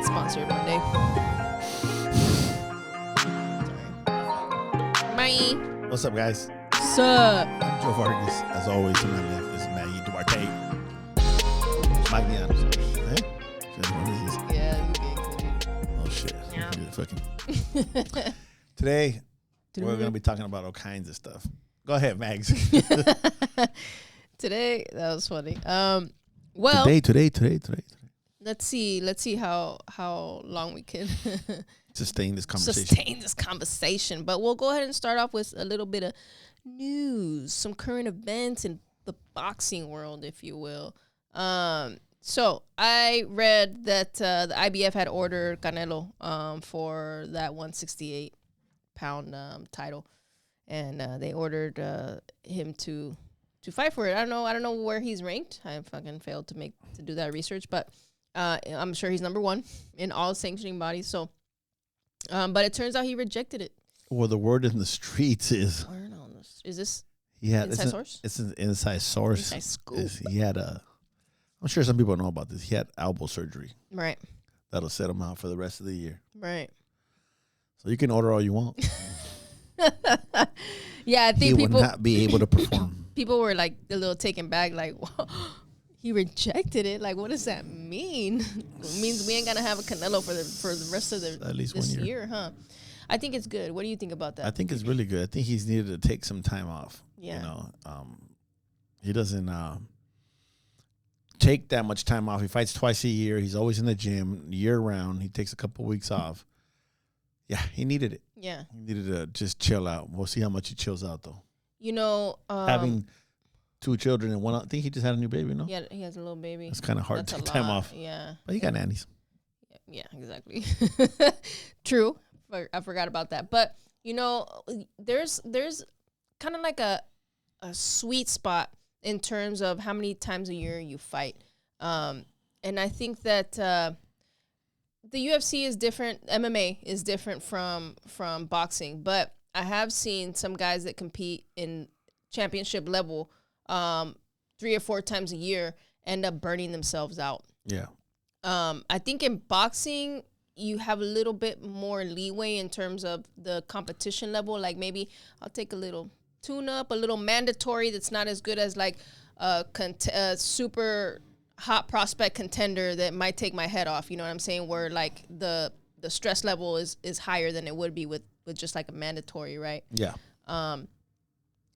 get sponsored one day. Sorry. Bye. What's up, guys? Sup? I'm Joe Vargas. As always, to my left is Maggie Duarte. Matias. Hey? What is this? Yeah, you get Oh, shit. Yeah. Fucking. Today, we're going to be talking about all kinds of stuff. Go ahead, Mags. Today, that was funny. Well, Today. let's see how long we can Sustain this conversation. But we'll go ahead and start off with a little bit of news, some current events in the boxing world, if you will. So I read that the IBF had ordered Canelo for that 168-pound title, and they ordered him to fight for it. I don't know where he's ranked. I fucking failed to do that research, but I'm sure he's number one in all sanctioning bodies. So, but it turns out he rejected it. Well, the word in the streets is... Is this inside source? It's an inside source. Inside scoop. He had I'm sure some people know about this. He had elbow surgery. Right. That'll set him out for the rest of the year. Right. So you can order all you want. Yeah, I think he would not be able to perform. People were like a little taken back, like, he rejected it. Like, what does that mean? It means we ain't gonna have a Canelo for the rest of at least this 1 year. year, huh? I think it's good. What do you think about that? I think it's really good. I think he's needed to take some time off. Yeah. You know, he doesn't take that much time off. He fights twice a year. He's always in the gym year round. He takes a couple weeks off. Yeah, he needed it. Yeah. He needed to just chill out. We'll see how much he chills out, though. You know, having 2 children and one, I think he just had a new baby, no? Yeah, he has a little baby. It's kind of hard to take time off. Yeah. But he got nannies. Yeah, exactly. True. I forgot about that. But, you know, there's kind of like a sweet spot in terms of how many times a year you fight. And I think that the UFC is different. MMA is different from boxing. But I have seen some guys that compete in championship level 3 or 4 times a year end up burning themselves out. Yeah. I think in boxing, you have a little bit more leeway in terms of the competition level. Like maybe I'll take a little tune-up, a little mandatory that's not as good as like a super hot prospect contender that might take my head off. You know what I'm saying? Where like the stress level is higher than it would be with just like a mandatory, right? Yeah.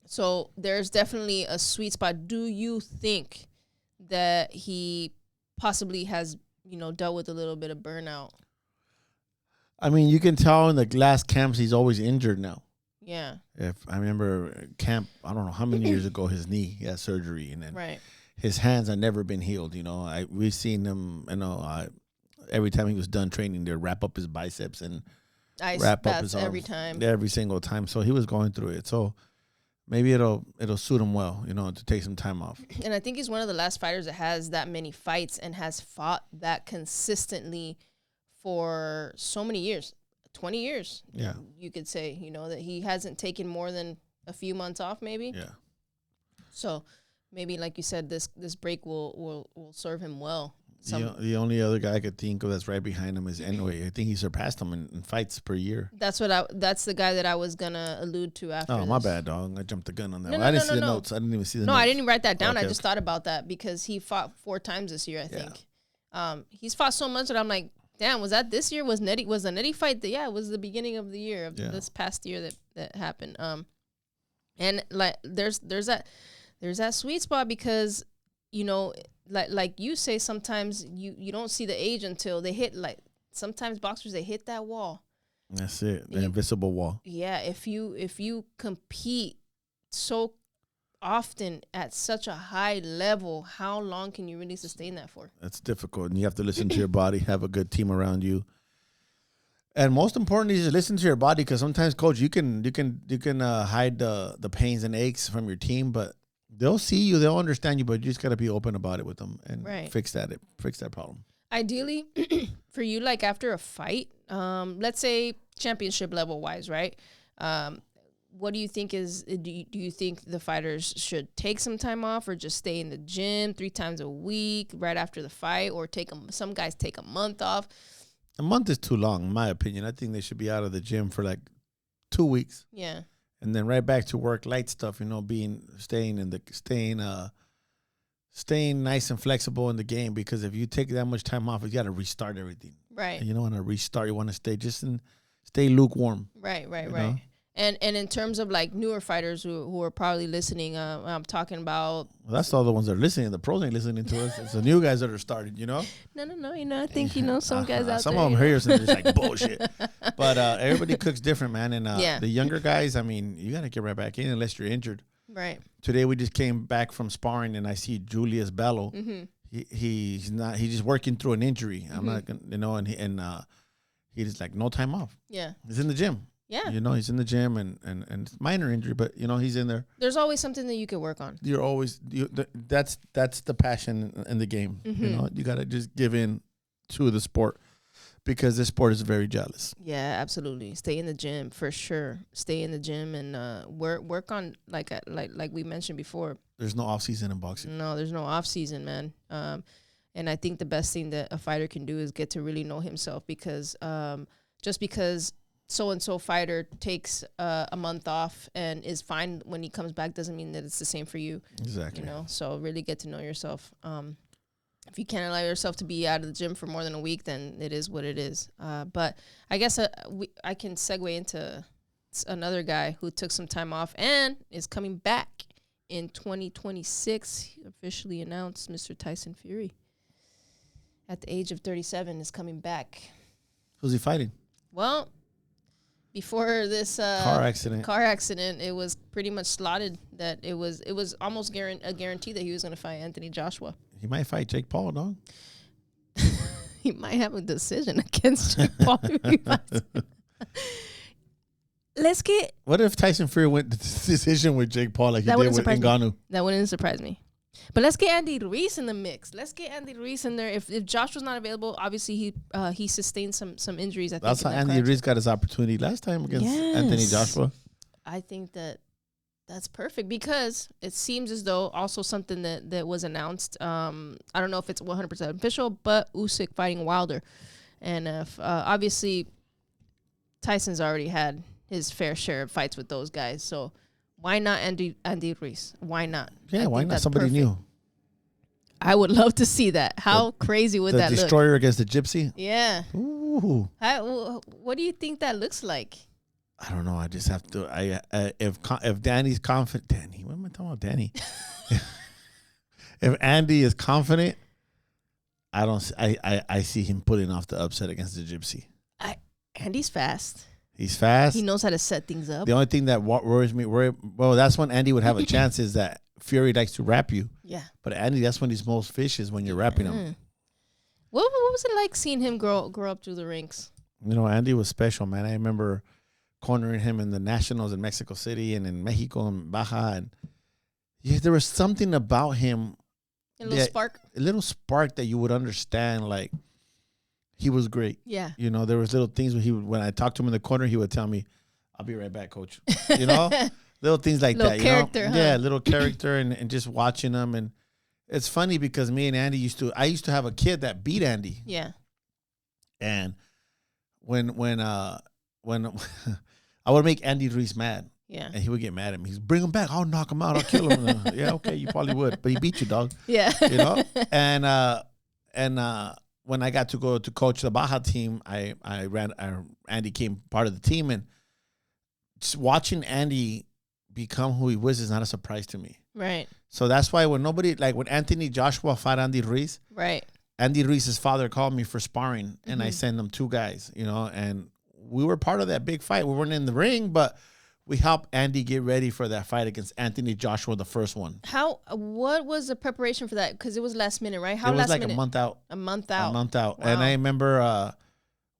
So there's definitely a sweet spot. Do you think that he possibly has, you know, dealt with a little bit of burnout? I mean, you can tell in the last camps he's always injured now. Yeah. If I remember camp, I don't know how many years ago, his knee, he had surgery, and then right. His hands had never been healed. You know, we've seen him. You know, every time he was done training, they'd wrap up his biceps and wrap up his arms every single time. So he was going through it. So maybe it'll suit him well, you know, to take some time off. And I think he's one of the last fighters that has that many fights and has fought that consistently for so many years, 20 years. Yeah. You could say, you know, that he hasn't taken more than a few months off maybe. Yeah. So maybe, like you said, this break will serve him well. The only other guy I could think of that's right behind him is Enway. I think he surpassed him in fights per year. That's the guy that I was gonna allude to after. Oh, my bad, dog. I jumped the gun on that. No, I didn't see the notes. I didn't even see the notes. No, I didn't write that down. Okay, I just thought about that because he fought 4 times this year, I think. He's fought so much that I'm like, damn, was that this year? Was the Nettie fight? Yeah, it was the beginning of the year of this past year that happened. And like there's that sweet spot because, you know, like you say, sometimes you don't see the age until they hit, like sometimes boxers, they hit that wall. That's it. The invisible wall. Yeah. If you compete so often at such a high level, how long can you really sustain that for? That's difficult. And you have to listen to your body, have a good team around you. And most importantly is listen to your body, because sometimes, coach, you can hide the pains and aches from your team, but they'll see you, they'll understand you, but you just got to be open about it with them and fix that problem. Ideally, for you, like after a fight, let's say championship level wise, right? What do you think do you think the fighters should take some time off or just stay in the gym 3 times a week right after the fight, or some guys take a month off? A month is too long, in my opinion. I think they should be out of the gym for like 2 weeks. Yeah. And then right back to work, light stuff, staying nice and flexible in the game, because if you take that much time off, you got to restart everything. Right. And you don't want to restart. You want to stay lukewarm. Right. You know? And in terms of like newer fighters who are probably listening, I'm talking about. Well, that's all the ones that are listening. The pros ain't listening to us. It's the new guys that are started, No. I think, some guys out some there. of them hear us and they're just like, bullshit. But everybody cooks different, man. And the younger guys, I mean, you got to get right back in unless you're injured. Right. Today we just came back from sparring and I see Julius Bello. Mm-hmm. He's just working through an injury. I'm not gonna, and he's like no time off. Yeah. He's in the gym. Yeah. He's in the gym and it's minor injury, but he's in there. There's always something that you could work on. That's the passion in the game. Mm-hmm. You got to just give in to the sport, because this sport is very jealous. Yeah, absolutely. Stay in the gym for sure. Stay in the gym and work on like we mentioned before. There's no off season in boxing. No, there's no off season, man. And I think the best thing that a fighter can do is get to really know himself, because just because so-and-so fighter takes a month off and is fine when he comes back doesn't mean that it's the same for you. Exactly. So really get to know yourself. If you can't allow yourself to be out of the gym for more than a week, then it is what it is. But I guess I can segue into another guy who took some time off and is coming back in 2026. He officially announced Mr. Tyson Fury at the age of 37 is coming back. Who's he fighting? Well, before this car accident, it was pretty much slotted that it was almost a guarantee that he was going to fight Anthony Joshua. He might fight Jake Paul, dog. He might have a decision against Jake Paul. What if Tyson Fury went the decision with Jake Paul like he did with Ngannou? That wouldn't surprise me. But let's get Andy Ruiz in the mix. Let's get Andy Ruiz in there. If Joshua's not available, obviously he sustained some injuries. I think that's how Andy Ruiz got his opportunity last time against Anthony Joshua. I think that's perfect, because it seems as though also something that was announced. I don't know if it's 100% official, but Usyk fighting Wilder, and obviously Tyson's already had his fair share of fights with those guys, so. Why not Andy Ruiz? Why not? Yeah, why not somebody new? I would love to see that. How crazy would that look? The Destroyer against the Gypsy? Yeah. Ooh. What do you think that looks like? I don't know. I just have to. If Danny's confident, Danny. What am I talking about, Danny? If Andy is confident, I see him pulling off the upset against the Gypsy. Andy's fast. He's fast. He knows how to set things up. The only thing that worries me, that's when Andy would have a chance, is that Fury likes to wrap you. Yeah. But Andy, that's when he's most vicious, when you're wrapping him. What was it like seeing him grow up through the ranks? Andy was special, man. I remember cornering him in the Nationals in Mexico City and in Mexico and Baja. And there was something about him. A little spark that you would understand, like, he was great. Yeah. There was little things when I talked to him in the corner, he would tell me, "I'll be right back, coach." Little things like little that. Character, huh? Yeah, little character, and just watching him. And it's funny because me and Andy I used to have a kid that beat Andy. Yeah. And when I would make Andy Ruiz mad. Yeah. And he would get mad at me. He's, "Bring him back. I'll knock him out. I'll kill him." Yeah, okay, you probably would, but he beat you, dog. Yeah. And when I got to go to coach the Baja team, Andy came part of the team, and just watching Andy become who he was is not a surprise to me. Right. So that's why when Anthony Joshua fought Andy Ruiz, right. Andy Ruiz's father called me for sparring, and I sent them 2 guys, and we were part of that big fight. We weren't in the ring, but we helped Andy get ready for that fight against Anthony Joshua, the first one. What was the preparation for that? Because it was last minute, right? It was like a month out. A month out. Wow. And I remember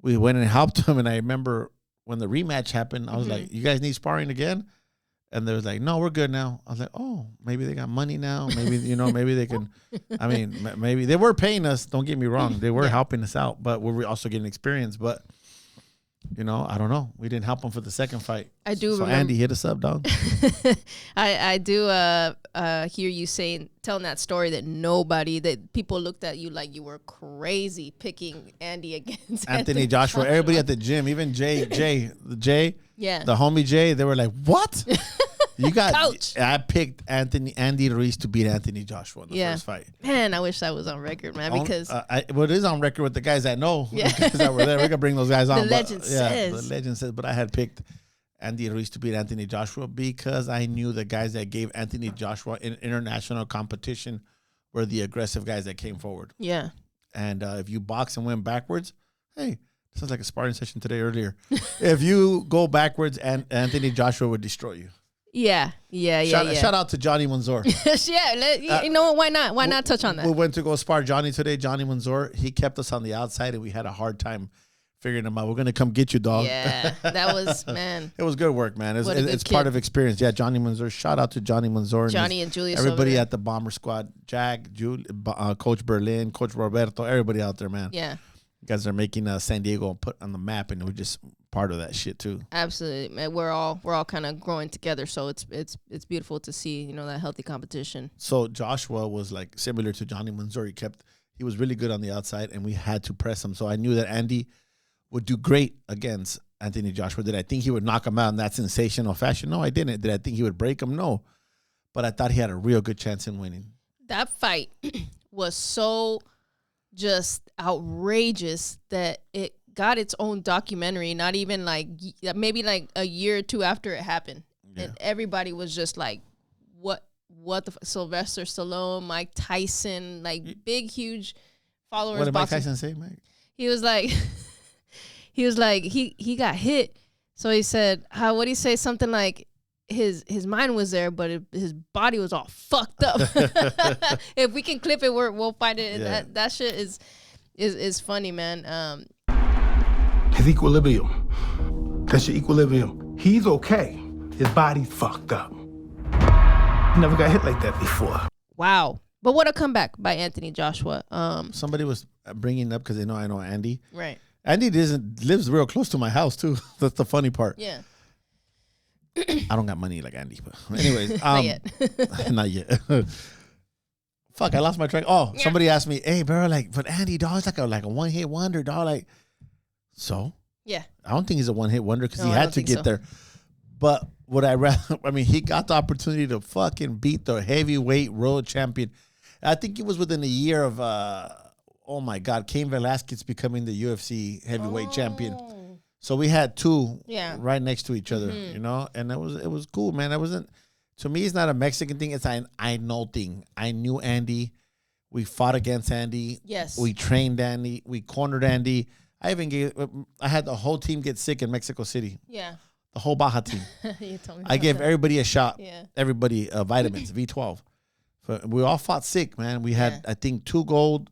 we went and helped him, and I remember when the rematch happened, I was like, "You guys need sparring again?" And they was like, "No, we're good now." I was like, "Oh, maybe they got money now. Maybe, maybe they can." I mean, maybe they were paying us. Don't get me wrong. They were helping us out, but we were also getting experience. But you know, I don't know. We didn't help him for the second fight. I do So remember. Andy, hit us up, dog. I do hear you telling that story that people looked at you like you were crazy picking Andy against Anthony Joshua. Everybody at the gym, even Jay, yeah, the homie Jay, they were like, "What? You got?" Coach. I picked Andy Ruiz to beat Anthony Joshua in the first fight. Man, I wish that was on record, man, because it is on record with the guys that know. Yeah. The guys that were there. We could bring those guys on. The legend says. The legend says. But I had picked Andy Ruiz to beat Anthony Joshua because I knew the guys that gave Anthony Joshua in international competition were the aggressive guys that came forward. Yeah. And if you box and went backwards, hey, this sounds like a sparring session today earlier. If you go backwards, and Anthony Joshua would destroy you. Yeah. Shout out to Johnny Mansour. You know what? Why not? Why not touch on that? We went to go spar Johnny today. Johnny Mansour. He kept us on the outside, and we had a hard time figuring him out. We're gonna come get you, dog. Yeah, that was, man. It was good work, man. It's kid. part of experience. Yeah, Johnny Mansour. Shout out to Johnny Mansour. Johnny and Julius. Everybody at the Bomber Squad. Jack, Coach Berlin, Coach Roberto. Everybody out there, man. Yeah. You guys are making San Diego put on the map, and we're just part of that shit too. Absolutely, man. We're all kind of growing together, so it's beautiful to see, you know, that healthy competition. So Joshua was like similar to Johnny Mansour. He was really good on the outside, and we had to press him. So I knew that Andy would do great against Anthony Joshua. Did I think he would knock him out in that sensational fashion? No, I didn't. Did I think he would break him? No, but I thought he had a real good chance in winning. That fight was so just outrageous that it got its own documentary, not even like maybe like a year or two after it happened. Yeah. And everybody was just like, what the Sylvester Stallone, Mike Tyson, like big, huge followers. What did Mike Tyson say, Mike? He was like, he got hit. So he said, what did he say? Something like, his mind was there, but his body was all fucked up. If we can clip it, we'll find it. Yeah. That shit is funny, man. His equilibrium. That's your equilibrium. He's okay. His body's fucked up. He never got hit like that before. Wow. But what a comeback by Anthony Joshua. Somebody was bringing it up because I know Andy. Right. Andy lives real close to my house too. That's the funny part. Yeah. I don't got money like Andy, but anyways, not yet. Not yet. Fuck, I lost my track. Oh, yeah. Somebody asked me, "Hey, bro, like, but Andy, dog, it's like a one-hit wonder, dog. Like, so yeah, I don't think he's a one-hit wonder because he had to get there. But what I mean, he got the opportunity to fucking beat the heavyweight world champion. I think it was within a year of, oh my God, Cain Velasquez becoming the UFC heavyweight champion. So we had two right next to each other, you know, and it was cool, man. It wasn't, to me, it's not a Mexican thing. It's an I know thing. I knew Andy. We fought against Andy. Yes. We trained Andy. We cornered Andy. I had the whole team get sick in Mexico City. Yeah. The whole Baja team. You told me I gave everybody a shot. Yeah. Everybody vitamins, V12. But we all fought sick, man. We had, I think, 2 gold,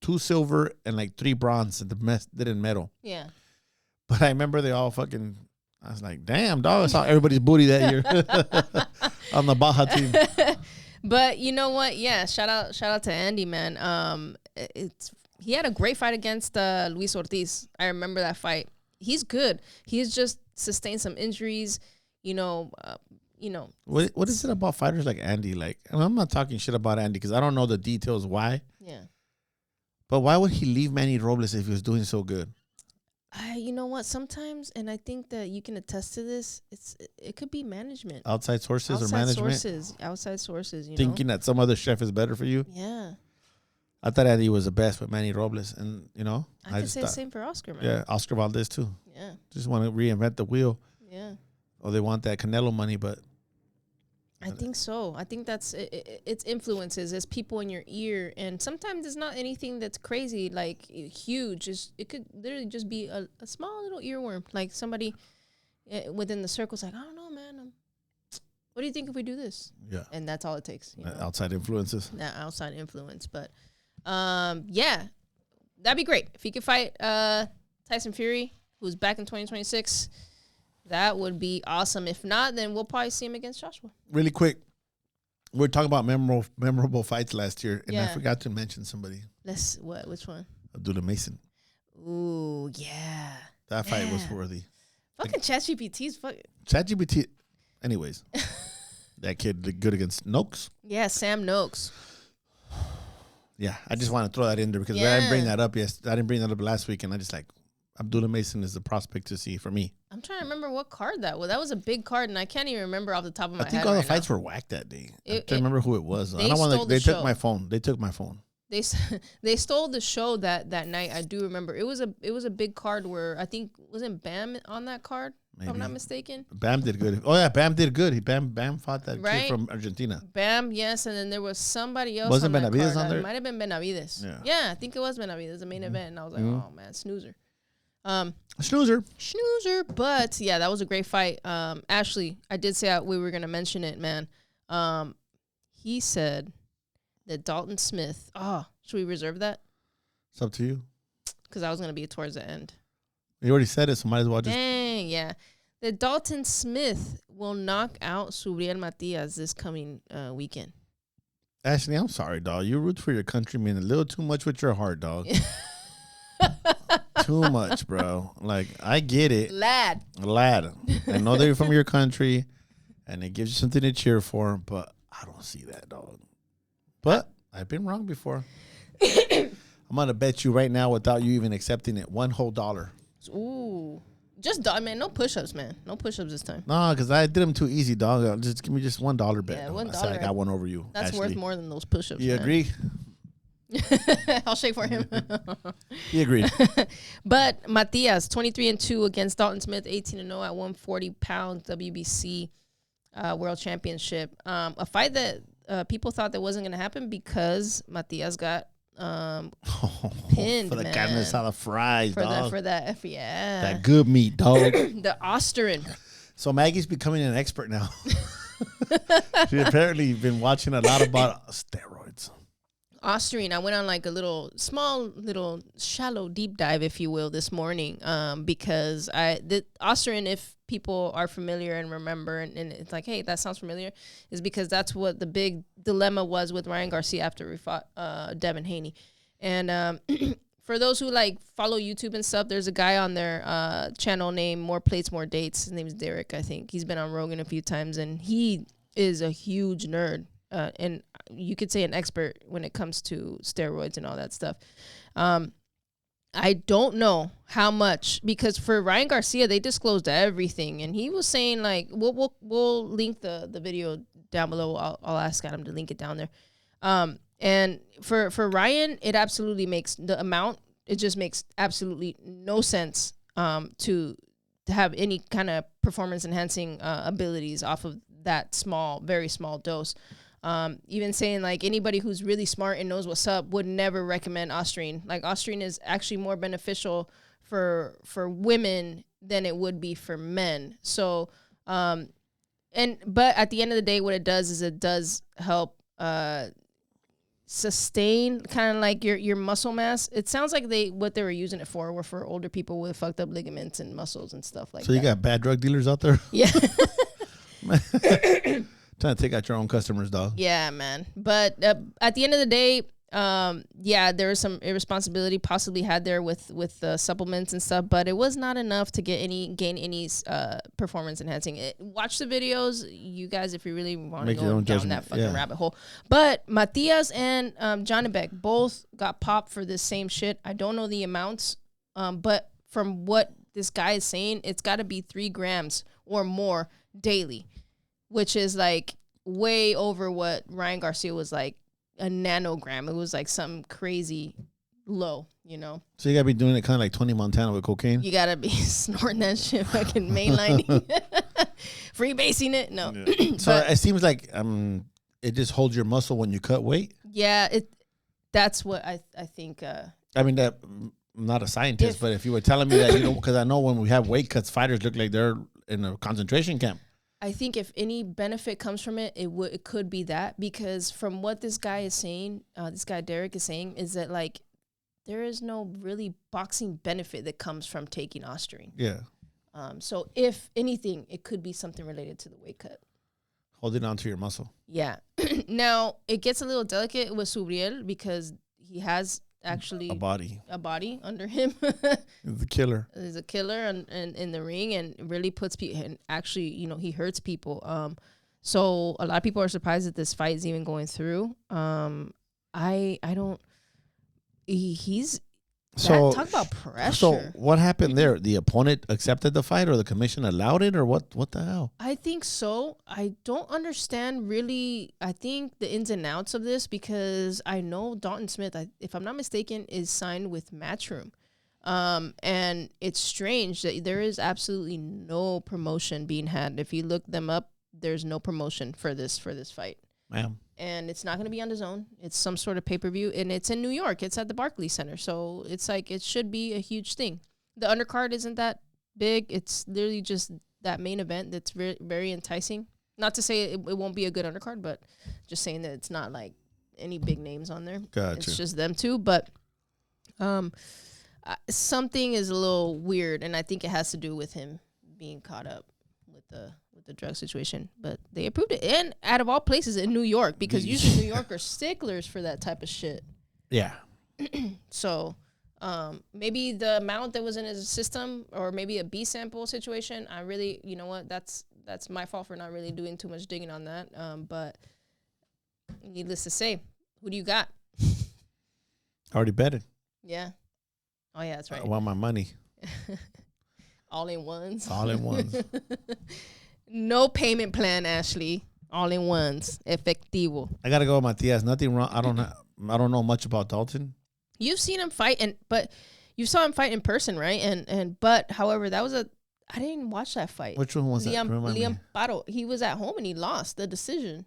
2 silver, and like 3 bronze, and the rest didn't medal. Yeah. But I remember they all fucking, I was like, damn, dog, I saw everybody's booty that year on the Baja team. But you know what? Yeah, shout out to Andy, man. He had a great fight against Luis Ortiz. I remember that fight. He's good. He's just sustained some injuries, you know. What is it about fighters like Andy? Like, I'm not talking shit about Andy because I don't know the details why. Yeah. But why would he leave Manny Robles if he was doing so good? You know what? Sometimes, and I think that you can attest to this, it could be management. Outside sources or management? Outside sources, Thinking that some other chef is better for you? Yeah. I thought Andy was the best with Manny Robles. And, you know. I could say the same for Oscar, man. Yeah, Oscar Valdez, too. Yeah. Just want to reinvent the wheel. Yeah. Or they want that Canelo money, but. I think so. I think that's it's influences. It's people in your ear, and sometimes it's not anything that's crazy, like huge. It could literally just be a small little earworm, like somebody within the circle's like, I don't know, man. What do you think if we do this? Yeah, and that's all it takes. You know? Outside influences. Outside influence, but yeah, that'd be great if he could fight Tyson Fury, who's back in 2026. That would be awesome. If not, then we'll probably see him against Joshua. Really quick, we're talking about memorable fights last year, and I forgot to mention somebody. Which one? Abdullah Mason. Ooh, yeah. That fight was worthy. Fucking ChatGPT's fucking. ChatGPT. Anyways, that kid did good against Noakes. Yeah, Sam Noakes. Yeah, I just want to throw that in there because I didn't bring that up. Yes, I didn't bring that up last week, and I just like Abdullah Mason is the prospect to see for me. I'm trying to remember what card that was. That was a big card, and I can't even remember off the top of my head. I think all the fights were whacked that day. I can't remember who it was. I don't want to. They took my phone. They took my phone. They stole the show that night. I do remember. It was a big card where I think wasn't Bam on that card. Maybe. If I'm not mistaken. Bam did good. Oh yeah, Bam did good. Bam fought that kid from Argentina. Bam, yes, and then there was somebody else. Wasn't Benavides on there? It might have been Benavides. Yeah, I think it was Benavides, the main event, and I was like, oh man, snoozer. Snoozer. But yeah, that was a great fight. Ashley, I did say we were gonna mention it, man. He said that Dalton Smith. Should we reserve that? It's up to you. Because I was gonna be towards the end. You already said it, so might as well just. Dang, yeah. That Dalton Smith will knock out Subriel Matias this coming weekend. Ashley, I'm sorry, dog. You root for your countrymen a little too much with your heart, dog. Too much, bro. Like, I get it. Lad. I know they're from your country, and it gives you something to cheer for, but I don't see that, dog. But I've been wrong before. I'm going to bet you right now without you even accepting it, $1 whole. Ooh. Just, man, no push-ups, man. No push-ups this time. No, because I did them too easy, dog. Just give me just $1 bet. Yeah, $1. I said I got one over you. That's Ashley. worth more than those push-ups. You agree? I'll shake for him. He agreed. But Matias, 23-2 against Dalton Smith, 18-0 at 140 pounds WBC World Championship. A fight that people thought that wasn't going to happen because Matias got pinned, for the man. carne asada fries, dog. For that, yeah. That good meat, dog. The Osterine. So Maggie's becoming an expert now. She apparently been watching a lot about steroids. Osterine. I went on like a little shallow deep dive, if you will, this morning, because the Osterine, if people are familiar and remember, and it's like, hey, that sounds familiar, is because that's what the big dilemma was with Ryan Garcia after we fought Devin Haney. And for those who like follow YouTube and stuff, there's a guy on their channel named More Plates, More Dates. His name is Derek, I think. He's been on Rogan a few times, and he is a huge nerd. And you could say an expert when it comes to steroids and all that stuff. I don't know how much, because for Ryan Garcia, they disclosed everything, and he was saying like, we'll link the video down below. I'll ask Adam to link it down there. And for Ryan, it absolutely makes the amount. It just makes absolutely no sense to have any kind of performance enhancing abilities off of that very small dose. Even saying like anybody who's really smart and knows what's up would never recommend Osterine. Like Osterine is actually more beneficial for women than it would be for men. So, but at the end of the day, what it does is it does help sustain kind of like your muscle mass. It sounds like what they were using it for were for older people with fucked up ligaments and muscles and stuff like that. So you got bad drug dealers out there? Yeah. Trying to take out your own customers, dog. Yeah, man. But at the end of the day, there was some irresponsibility possibly had there with supplements and stuff, but it was not enough to gain any performance enhancing. Watch the videos, you guys, if you really want to go down that fucking rabbit hole. But Matias and Janibek both got popped for this same shit. I don't know the amounts, but from what this guy is saying, it's got to be 3 grams or more daily, which is like way over what Ryan Garcia was like a nanogram. It was like something crazy low, you know? So you got to be doing it kind of like Tony Montana with cocaine? You got to be snorting that shit, fucking mainlining, freebasing it. No. Yeah. So it seems like it just holds your muscle when you cut weight? Yeah, that's what I think. I mean, I'm not a scientist, but if you were telling me that, because I know when we have weight cuts, fighters look like they're in a concentration camp. I think if any benefit comes from it, it could be that, because from what this guy is saying, this guy Derek is saying, is that like there is no really boxing benefit that comes from taking Osterine. Yeah. So if anything, it could be something related to the weight cut. Holding on to your muscle. Yeah. Now it gets a little delicate with Subriel because he has actually a body under him. the killer. He's a killer and in the ring and really puts people and actually, he hurts people. So a lot of people are surprised that this fight is even going through. I don't. He's talk about pressure. So what happened there? The opponent accepted the fight, or the commission allowed it, or what? What the hell? I think so. I don't understand really. I think the ins and outs of this because I know Dalton Smith, if I'm not mistaken, is signed with Matchroom, and it's strange that there is absolutely no promotion being had. If you look them up, there's no promotion for this fight. Ma'am. And it's not going to be on DAZN. It's some sort of pay-per-view, and it's in New York. It's at the Barclays Center, so it's like it should be a huge thing. The undercard isn't that big. It's literally just that main event that's very, very enticing. Not to say it won't be a good undercard, but just saying that it's not like any big names on there. Gotcha. It's just them two, but something is a little weird, and I think it has to do with him being caught up with the drug situation, but they approved it, and out of all places in New York, because usually New York are sticklers for that type of shit. Yeah. So maybe the amount that was in his system, or maybe a B sample situation. I really, you know what, that's my fault for not really doing too much digging on that. But needless to say, who do you got? Already betted. Yeah. Oh yeah, that's right. I want my money. All in ones. All in ones. No payment plan, Ashley. All in ones. Efectivo. I gotta go with Matias. Nothing wrong. I don't know much about Dalton. You've seen him fight, but you saw him fight in person, right? But however, that was I didn't watch that fight. Which one was that? Liam Paro. He was at home and he lost the decision.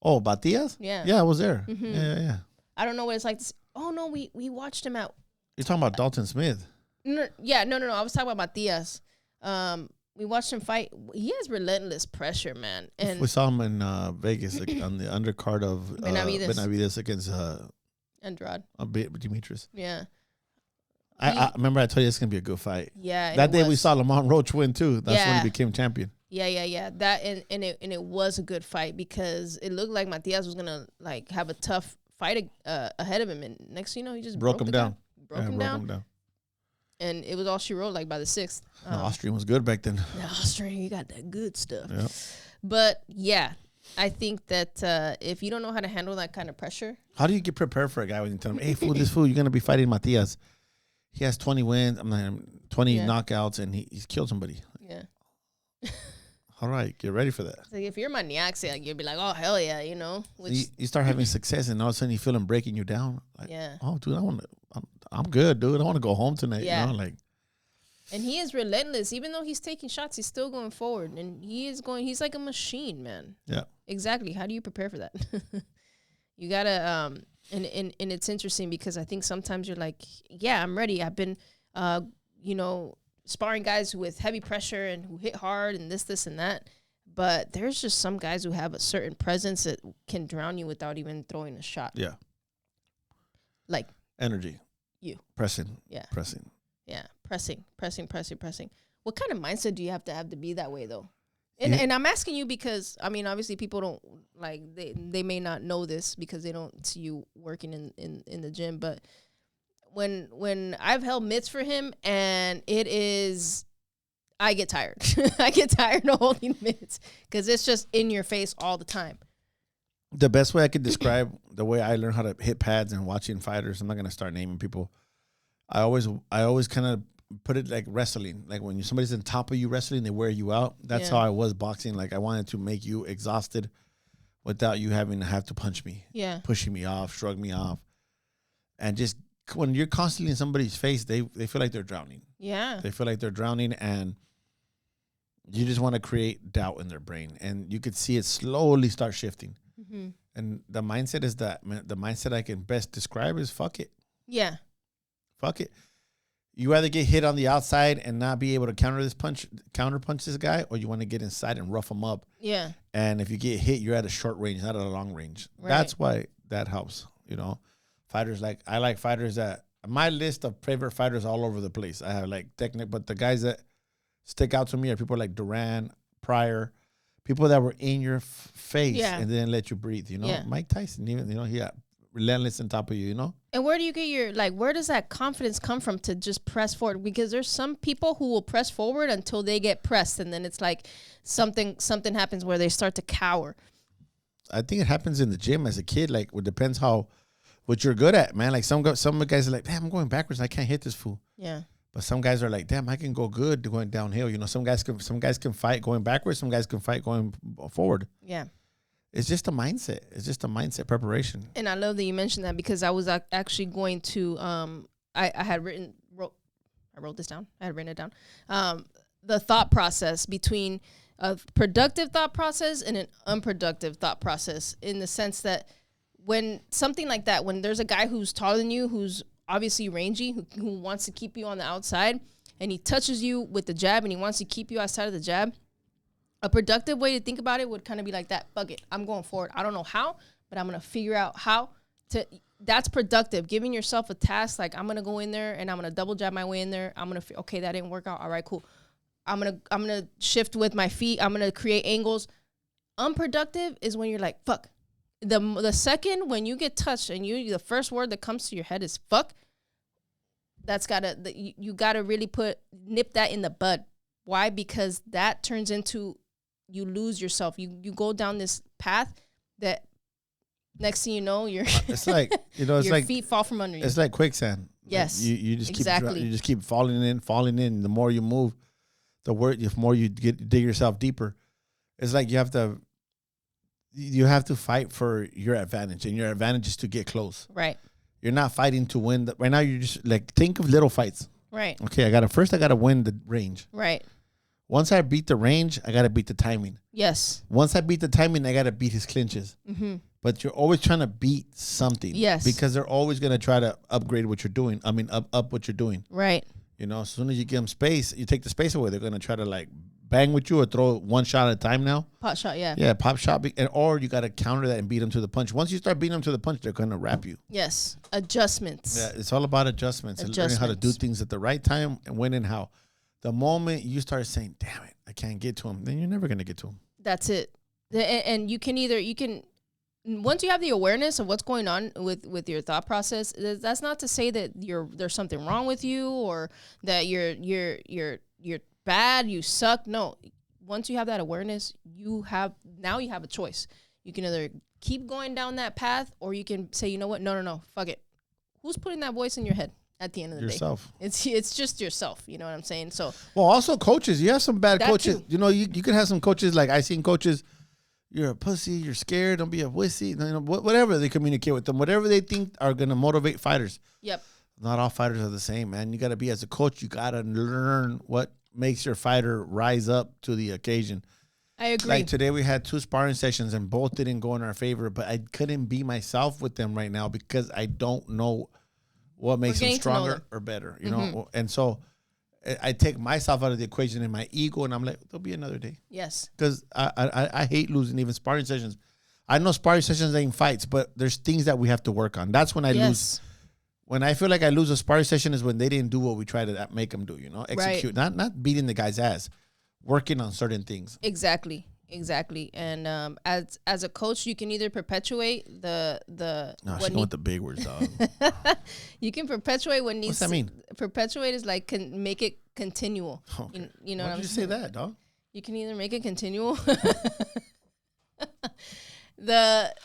Oh, Matias? Yeah. Yeah, I was there. Mm-hmm. Yeah. I don't know what it's like. Oh no, we watched him at. You're talking about Dalton Smith. No. I was talking about Matias. We watched him fight. He has relentless pressure, man. And we saw him in Vegas on the undercard of Benavides against Andrade. Demetrius. Yeah. I remember I told you it's gonna be a good fight. Yeah. That day we saw Lamont Roach win too. That's when he became champion. Yeah. That and it was a good fight because it looked like Matias was gonna like have a tough fight ahead of him, and next thing you know, he just broke him down. Broke him down. And it was all she wrote, like by the 6th. Osterine was good back then. The Osterine, you got that good stuff. Yeah. But yeah, I think that if you don't know how to handle that kind of pressure. How do you get prepared for a guy when you tell him, hey, fool, you're going to be fighting Matias. He has 20 wins, 20 knockouts, and he's killed somebody. Yeah. All right, get ready for that. Like if you're maniac, like you'd be like, oh, hell yeah, you know. Which you start having success, and all of a sudden you feel him breaking you down. Like, yeah. Oh, dude, I'm good, dude. I want to go home tonight. Yeah. You know, like. And he is relentless. Even though he's taking shots, he's still going forward. And he's like a machine, man. Yeah. Exactly. How do you prepare for that? You got to, and it's interesting because I think sometimes you're like, yeah, I'm ready. I've been, sparring guys with heavy pressure and who hit hard and this, and that. But there's just some guys who have a certain presence that can drown you without even throwing a shot. Yeah. Like. Energy. You. Pressing. Yeah. Pressing. Yeah, pressing. What kind of mindset do you have to be that way, though? And I'm asking you because, I mean, obviously people don't, like, they may not know this because they don't see you working in the gym. But when I've held mitts for him, and I get tired. I get tired of holding mitts because it's just in your face all the time. The best way I could describe the way I learned how to hit pads and watching fighters, I'm not going to start naming people. I always kind of put it like wrestling. Like when somebody's on top of you wrestling, they wear you out. That's how I was boxing. Like I wanted to make you exhausted without you having to punch me. Yeah. Pushing me off, shrug me off. And just when you're constantly in somebody's face, they feel like they're drowning. Yeah. They feel like they're drowning, and you just want to create doubt in their brain. And you could see it slowly start shifting. Mm-hmm. And the mindset is the mindset I can best describe is fuck it. Yeah. Fuck it. You either get hit on the outside and not be able to counter punch this guy, or you want to get inside and rough him up. Yeah. And if you get hit, you're at a short range, not at a long range. Right. That's why that helps. Fighters I like fighters that my list of favorite fighters all over the place. I have like technique, but the guys that stick out to me are people like Duran, Pryor, people that were in your face and didn't let you breathe. Yeah. Mike Tyson, even he got relentless on top of you, you know? And where do you get your, like, where does that confidence come from to just press forward? Because there's some people who will press forward until they get pressed. And then it's like something happens where they start to cower. I think it happens in the gym as a kid. Like, it depends what you're good at, man. Like, some guys are like, damn, I'm going backwards. I can't hit this fool. Yeah. But some guys are like, damn, I can go good going downhill. You know, some guys can fight going backwards. Some guys can fight going forward. Yeah. It's just a mindset. It's just a mindset preparation. And I love that you mentioned that because I was actually going to, I wrote this down. I had written it down. The thought process between a productive thought process and an unproductive thought process, in the sense that when something like that, when there's a guy who's taller than you, who's obviously rangy, who wants to keep you on the outside, and he touches you with the jab and he wants to keep you outside of the jab, a productive way to think about it would kind of be like that. Fuck it. I'm going forward. I don't know how, but I'm going to figure out how to. That's productive. Giving yourself a task, like, I'm going to go in there and I'm going to double jab my way in there. I'm going to, okay, that didn't work out. All right, cool. I'm going to shift with my feet. I'm going to create angles. Unproductive is when you're like, fuck. The second when you get touched and the first word that comes to your head is fuck, that's you gotta really nip that in the bud. Why? Because that turns into, you lose yourself. You go down this path that next thing you know, it's like, you know, it's your like feet fall from under you. It's like quicksand. Yes. Like you just exactly. you just keep falling in. The more you move, the more you dig yourself deeper. It's like you have to fight for your advantage, and your advantage is to get close. Right. You're not fighting to win. Right now, you're just like, think of little fights. Right. Okay, I gotta win the range. Right. Once I beat the range, I gotta beat the timing. Yes. Once I beat the timing, I gotta beat his clinches. Mm-hmm. But you're always trying to beat something. Yes. Because they're always gonna try to upgrade what you're doing. I mean, up what you're doing. Right. You know, as soon as you give them space, you take the space away, they're gonna try to like bang with you or throw one shot at a time now. Pot shot, yeah. Yeah, pop shot. Or you got to counter that and beat them to the punch. Once you start beating them to the punch, they're going to wrap you. Yes. Adjustments. Yeah, it's all about adjustments. And learning how to do things at the right time and when and how. The moment you start saying, damn it, I can't get to him, then you're never going to get to him. That's it. And you can, once you have the awareness of what's going on with your thought process, that's not to say that there's something wrong with you or that you're bad, you suck. No, once you have that awareness, you have a choice. You can either keep going down that path, or you can say, you know what, no, fuck it. Who's putting that voice in your head at the end of the yourself. Day? It's just yourself. You know what I'm saying? So, well, also coaches. You have some bad coaches. Too. You know, you could have some coaches, like I seen coaches, you're a pussy, you're scared, don't be a wussy. You know, whatever they communicate with them, whatever they think are going to motivate fighters. Yep. Not all fighters are the same, man. You got to be, as a coach, you got to learn what makes your fighter rise up to the occasion. I agree. Like today we had 2 sparring sessions and both didn't go in our favor, but I couldn't be myself with them right now because I don't know what makes them stronger or better, you know? And so I take myself out of the equation and my ego, and I'm like, there'll be another day. Yes. Because I hate losing even sparring sessions. I know sparring sessions ain't fights, but there's things that we have to work on. That's when I lose. When I feel like I lose a sparring session is when they didn't do what we try to make them do, you know, execute, right. not beating the guy's ass, working on certain things. Exactly. And as a coach, you can either perpetuate the. No, she don't want the big words, dog. You can perpetuate what needs. What's that mean? Perpetuate is like make it continual. Okay. You know Why what I'm did you saying? say that, dog? You can either make it continual.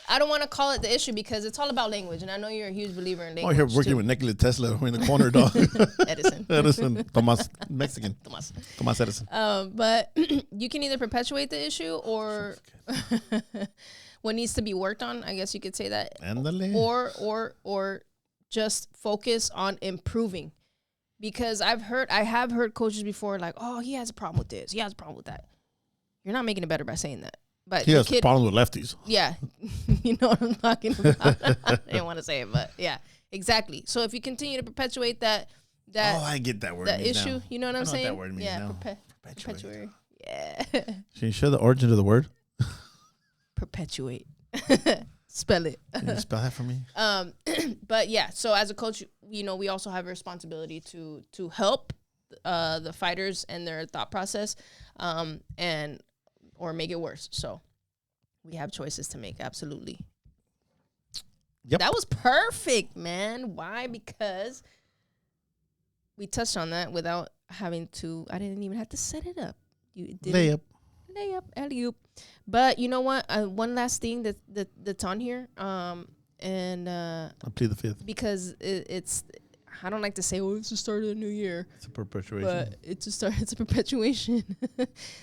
I don't want to call it the issue because it's all about language, and I know you're a huge believer in language. Oh, you're working with Nikola Tesla in the corner, dog. Edison. Thomas, Mexican. Thomas Edison. But you can either perpetuate the issue or what needs to be worked on. I guess you could say that. Or just focus on improving, because I have heard coaches before like, oh, he has a problem with this, he has a problem with that. You're not making it better by saying that. But he has problems with lefties. Yeah. You know what I'm talking about. I didn't want to say it, but yeah, exactly. So if you continue to perpetuate that oh, I get that word. That issue, now. You know what I'm saying? Know what that word means yeah, now. perpetuate. Yeah. Can you show the origin of the word? Perpetuate. Spell it. Can you spell that for me? But yeah, so as a coach, you know, we also have a responsibility to help the fighters and their thought process, or make it worse. So we have choices to make. Absolutely. Yep. That was perfect, man. Why? Because we touched on that without having to. I didn't even have to set it up. You did Layup. Alley-oop. But you know what? One last thing that's on here. And I'll plead the fifth. because it's. I don't like to say, it's the start of the new year. It's a perpetuation. But it's a perpetuation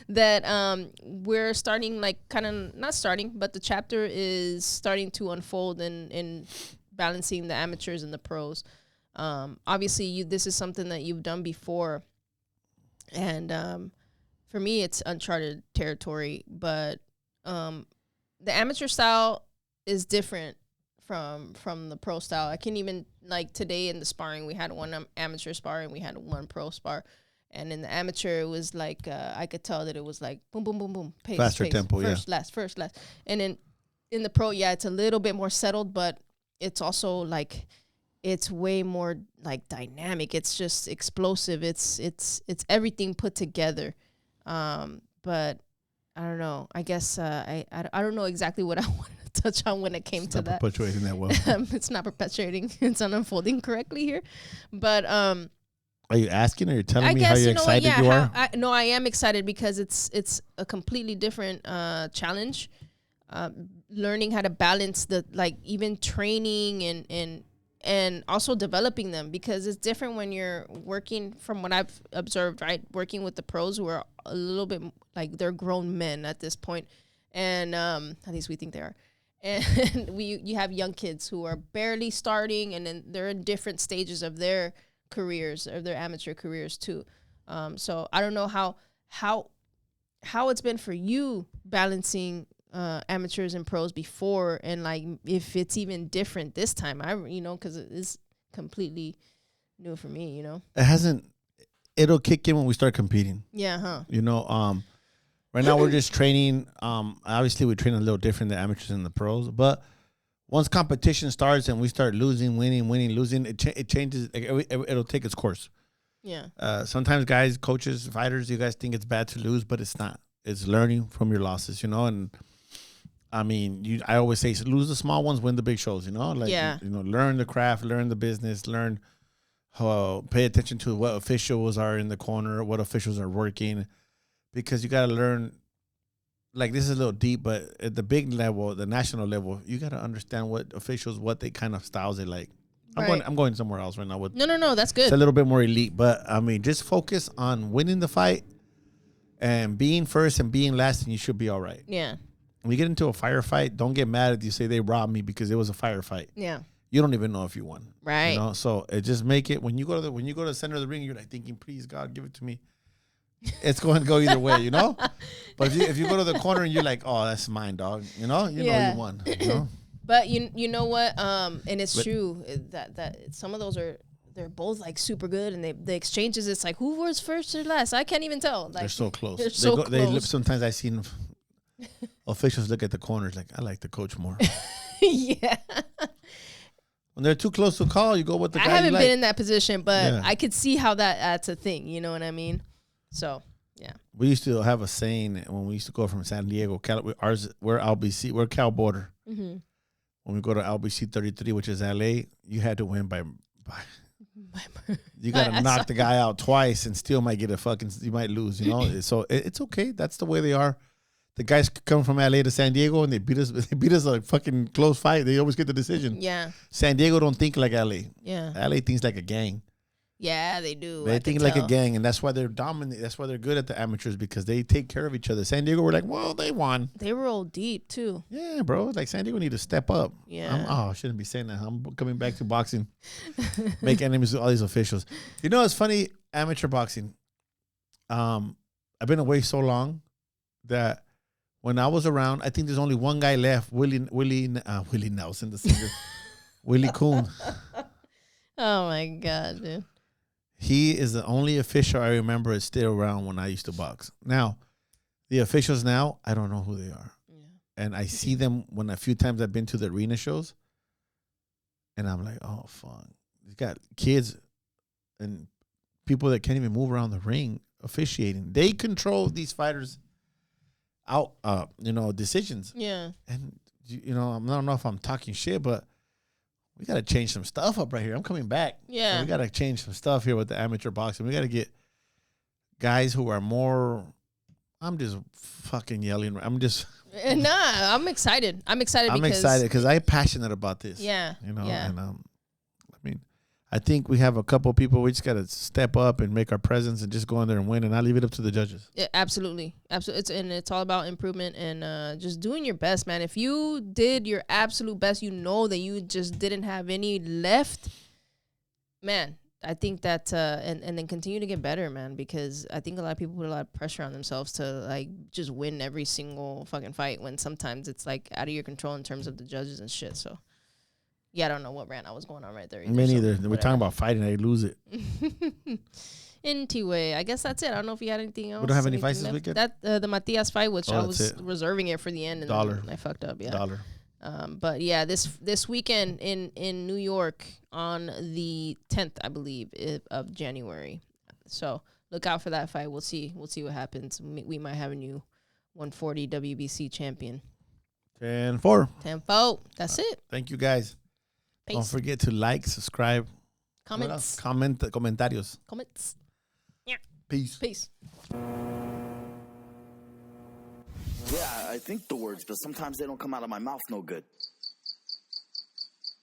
that we're starting, like, kind of not starting, but the chapter is starting to unfold in balancing the amateurs and the pros. Obviously, this is something that you've done before, and for me, it's uncharted territory. But the amateur style is different from the pro style. I can't even, like, today in the sparring, we had one amateur spar and we had one pro spar. And in the amateur, it was like, I could tell that it was like boom, boom, boom, boom. Pace, faster pace, tempo, first, last. And then in the pro, it's a little bit more settled, but it's also like, it's way more like dynamic. It's just explosive. It's everything put together. But I don't know. I guess I don't know exactly what I wanted to touch on when it came to that. Perpetuating that well. It's not perpetuating. It's not unfolding correctly here. But are you asking, or you're telling I me guess, how excited you are? No, I am excited because it's a completely different challenge. Learning how to balance even training and also developing them, because it's different when you're working, from what I've observed, right? Working with the pros who are a little bit like, they're grown men at this point, and at least we think they are. And you have young kids who are barely starting, and then they're in different stages of their careers, or their amateur careers too. So I don't know how it's been for you balancing amateurs and pros before, and like if it's even different this time. Because it is completely new for me. It'll kick in when we start competing. Yeah, huh? Right now we're just training. Obviously we train a little different than amateurs and the pros, but once competition starts and we start losing, winning, losing, it changes. It'll take its course. Yeah. Sometimes guys, coaches, fighters, you guys think it's bad to lose, but it's not. It's learning from your losses, and I mean, I always say, lose the small ones, win the big shows, learn the craft, learn the business, learn how, pay attention to what officials are in the corner, what officials are working, because you got to learn, like, this is a little deep, but at the big level, the national level, you got to understand what officials, what they kind of styles they like. Right. I'm going somewhere else right now. No, that's good. It's a little bit more elite, but I mean, just focus on winning the fight and being first and being last, and you should be all right. Yeah. When you get into a firefight, don't get mad if you say they robbed me, because it was a firefight. Yeah. You don't even know if you won. Right. So just make it, when you go to the center of the ring, you're like thinking, please God, give it to me. It's going to go either way, But if you go to the corner and you're like, oh, that's mine, dog. You know you won. But you know what? And it's true that some of those they're both like super good, and the exchanges, it's like, who was first or last? I can't even tell. Like, they're so close. They're so close. Sometimes I've seen officials look at the corners like, I like the coach more. Yeah. When they're too close to call, you go with the guy I haven't you been like. in that position, but I could see how that's a thing. You know what I mean? So, yeah. We used to have a saying when we used to go from San Diego. We're LBC. We're Cal border. Mm-hmm. When we go to LBC 33, which is LA, you had to win by you got to knock the guy out twice, and still might get you might lose, So it's okay. That's the way they are. The guys come from LA to San Diego, and they beat us. They beat us a fucking close fight. They always get the decision. Yeah. San Diego don't think like LA. Yeah. LA thinks like a gang. Yeah, they do. They think like a gang, and that's why they're dominant. That's why they're good at the amateurs, because they take care of each other. San Diego, we're like, well, they won. They roll deep too. Yeah, bro. Like, San Diego need to step up. Yeah. I shouldn't be saying that. I'm coming back to boxing. Make enemies with all these officials. It's funny, amateur boxing. I've been away so long that when I was around, I think there's only one guy left, Willie Nelson, the singer, Willie Coon. Oh my God, dude. He is the only official I remember is still around when I used to box. Now, the officials now, I don't know who they are. Yeah. And I see them when a few times I've been to the arena shows, and I'm like, oh, fuck. You got kids and people that can't even move around the ring officiating. They control these fighters out, decisions. Yeah. And, I don't know if I'm talking shit, but we got to change some stuff up right here. I'm coming back. Yeah. So we got to change some stuff here with the amateur boxing. We got to get guys who are more. I'm just fucking yelling. I'm just. Nah, I'm excited. I'm excited because I'm passionate about this. Yeah. You know, yeah. and I mean, I think we have a couple of people. We just got to step up and make our presence and just go in there and win and not leave it up to the judges. Yeah, absolutely. It's all about improvement and just doing your best, man. If you did your absolute best, you know that you just didn't have any left, man. I think that and then continue to get better, man, because I think a lot of people put a lot of pressure on themselves to like just win every single fucking fight when sometimes it's like out of your control in terms of the judges and shit. So yeah, I don't know what rant I was going on right there. Me neither. We're talking about fighting, I lose it. Anyway, I guess that's it. I don't know if you had anything else. We don't have any fights this weekend? That the Matias fight, which I was it. reserving it for the end, and then I fucked up. Yeah. $1. But yeah, this weekend in New York on the 10th, I believe, of January. So look out for that fight. We'll see what happens. We might have a new 140 WBC champion. 10-4. 10-4. That's it. Thank you guys. Peace. Don't forget to like, subscribe, Comments. comentarios. Comments. Yeah. Peace. Yeah, I think the words, but sometimes they don't come out of my mouth no good.